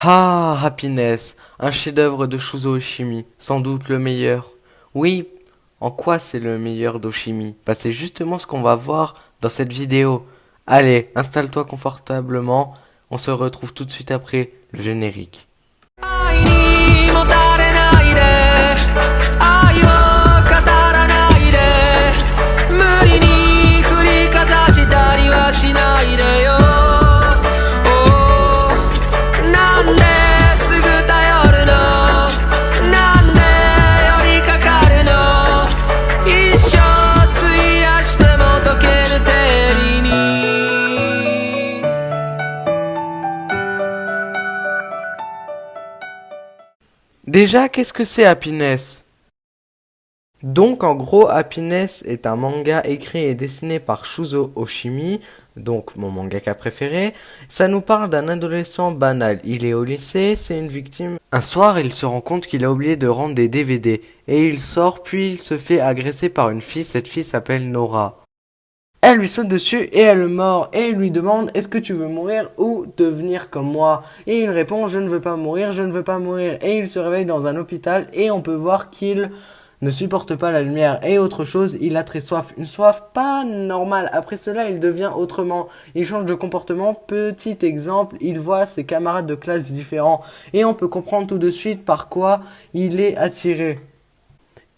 Ah, Happiness, un chef-d'œuvre de Shuzo Oshimi, sans doute le meilleur. Oui, en quoi c'est le meilleur d'Oshimi? Bah, c'est justement ce qu'on va voir dans cette vidéo. Allez, installe-toi confortablement, on se retrouve tout de suite après le générique. 愛にもたれないで愛を語らないで無理に振りかざしたりはしないでよ Oh なんですぐ頼るのなんで寄りかかるの一生費やしても解ける定理に Déjà, qu'est-ce que c'est Happiness? Donc en gros, Happiness est un manga écrit et dessiné par Shuzo Oshimi, donc mon mangaka préféré. Ça nous parle d'un adolescent banal. Il est au lycée, c'est une victime. Un soir, il se rend compte qu'il a oublié de rendre des DVD. Et il sort, puis il se fait agresser par une fille. Cette fille s'appelle Nora. Elle lui saute dessus et elle le mord et il lui demande est-ce que tu veux mourir ou devenir comme moi? Et il répond je ne veux pas mourir, je ne veux pas mourir. Et il se réveille dans un hôpital et on peut voir qu'il ne supporte pas la lumière. Et autre chose, il a très soif. Une soif pas normale. Après cela, il devient autrement. Il change de comportement. Petit exemple, il voit ses camarades de classe différents. Et on peut comprendre tout de suite par quoi il est attiré.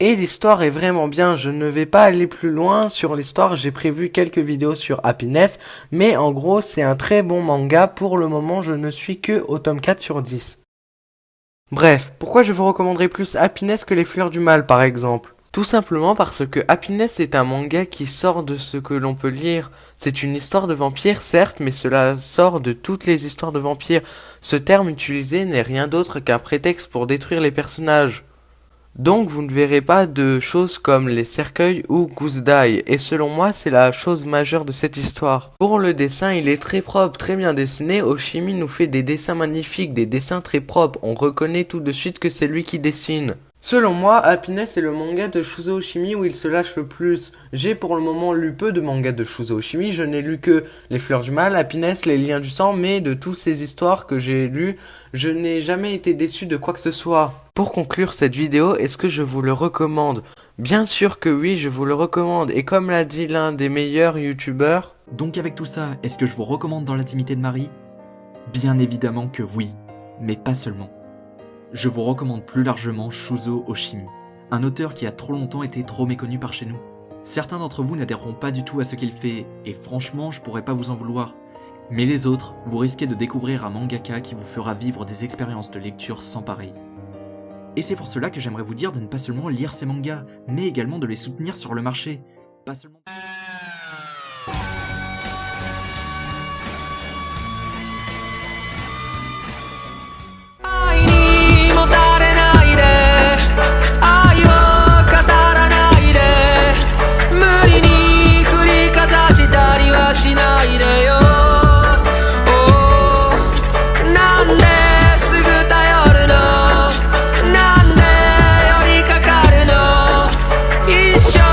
Et l'histoire est vraiment bien, je ne vais pas aller plus loin sur l'histoire, j'ai prévu quelques vidéos sur Happiness, mais en gros c'est un très bon manga, pour le moment je ne suis que au tome 4 sur 10. Bref, pourquoi je vous recommanderais plus Happiness que Les Fleurs du Mal par exemple? Tout simplement parce que Happiness est un manga qui sort de ce que l'on peut lire. C'est une histoire de vampire certes, mais cela sort de toutes les histoires de vampires. Ce terme utilisé n'est rien d'autre qu'un prétexte pour détruire les personnages. Donc vous ne verrez pas de choses comme les cercueils ou Goose Die, et selon moi c'est la chose majeure de cette histoire. Pour le dessin il est très propre, très bien dessiné, Oshimi nous fait des dessins magnifiques, des dessins très propres, on reconnaît tout de suite que c'est lui qui dessine. Selon moi, Happiness est le manga de Shuzo Oshimi où il se lâche le plus. J'ai pour le moment lu peu de mangas de Shuzo Oshimi, je n'ai lu que Les Fleurs du Mal, Happiness, Les Liens du Sang, mais de toutes ces histoires que j'ai lues, je n'ai jamais été déçu de quoi que ce soit. Pour conclure cette vidéo, est-ce que je vous le recommande? Bien sûr que oui, je vous le recommande, et comme l'a dit l'un des meilleurs youtubeurs... Donc avec tout ça, est-ce que je vous recommande Dans l'intimité de Marie? Bien évidemment que oui, mais pas seulement. Je vous recommande plus largement Shuzo Oshimi, un auteur qui a trop longtemps été trop méconnu par chez nous. Certains d'entre vous n'adhéreront pas du tout à ce qu'il fait, et franchement je pourrais pas vous en vouloir. Mais les autres, vous risquez de découvrir un mangaka qui vous fera vivre des expériences de lecture sans pareil. Et c'est pour cela que j'aimerais vous dire de ne pas seulement lire ces mangas, mais également de les soutenir sur le marché. Pas seulement... Show